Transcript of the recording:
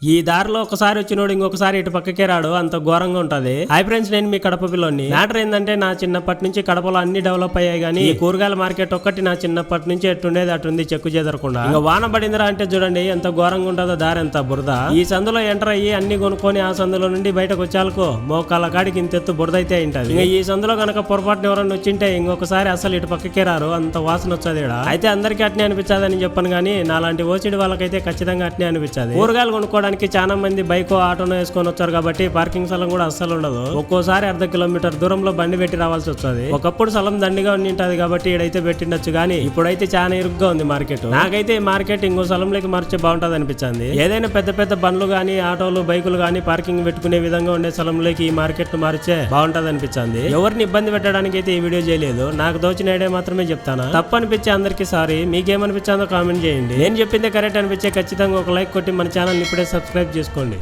ఈ దారిలో ఒకసారి వచ్చినోడు ఇంకొకసారి ఇటు పక్కకే రాడు, అంత ఘోరంగా ఉంటది. హై ఫ్రెండ్స్, నేను మీ కడప పిల్లోని. మ్యాటర్ ఏంటంటే, నా చిన్నప్పటి నుంచి కడపలో అన్ని డెవలప్ అయ్యాయి కానీ ఈ కూరగాయల మార్కెట్ ఒక్కటి నా చిన్నప్పటి నుంచి ఎట్టుండేది అటుంది, చెక్కు చెదరకుండా. ఇంకా వాన పడిందిరా అంటే చూడండి ఎంత ఘోరంగా ఉంటుందో దారి, ఎంత బురద. ఈ సందులో ఎంటర్ అయ్యి అన్ని కొనుక్కొని ఆ సందులో నుండి బయటకు వచ్చాలకో మోకాల కాడికి ఇంతెత్తు బురద అయితే ఉంటది. ఇంకా ఈ సందులో గనక పొరపాటున ఎవరన్నా వచ్చింటే ఇంకొకసారి అసలు ఇటు పక్కకే రారు, అంత వాసన వచ్చేది. అయితే అందరికీ అట్నే అనిపించదని చెప్పను గానీ నాలాంటి ఓసిడి వాళ్ళకైతే ఖచ్చితంగా అట్నే అనిపించదు. కూరగాయలు కొనుక్కోవడానికి చాలా మంది బైక్ ఆటోను వేసుకొని వచ్చారు కాబట్టి పార్కింగ్ స్థలం కూడా అస్సలు ఉండదు. ఒక్కోసారి అర్ధ కిలోమీటర్ దూరంలో బండి పెట్టి రావాల్సి వస్తుంది. ఒకప్పుడు స్థలం దండిగా ఉండింటది కాబట్టి ఇడైతే పెట్టిండొచ్చు కానీ ఇప్పుడైతే చాలా ఇరుగ్గా ఉంది మార్కెట్. నాకైతే ఈ మార్కెట్ ఇంకో స్థలంలోకి మార్చే బాగుంటది అనిపించింది. ఏదైనా పెద్ద పెద్ద బండ్లు గానీ ఆటోలు బైకులు గానీ పార్కింగ్ పెట్టుకునే విధంగా ఉండే స్థలంలోకి ఈ మార్కెట్ ను మార్చే బాగుంటది అనిపించింది. ఎవరిని ఇబ్బంది పెట్టడానికి అయితే ఈ వీడియో చేయలేదు, నాకు దోచిన ఐడియా మాత్రమే చెప్తాను. తప్పు అనిపించే అందరికీ సారీ. మీకేమనిపించిందో కామెంట్ చేయండి. నేను చెప్పిందే కరెక్ట్ అనిపించే ఖచ్చితంగా ఒక లైక్ కొట్టి మన ఛానల్ ఇప్పుడే సబ్స్క్రైబ్ చేసుకోండి.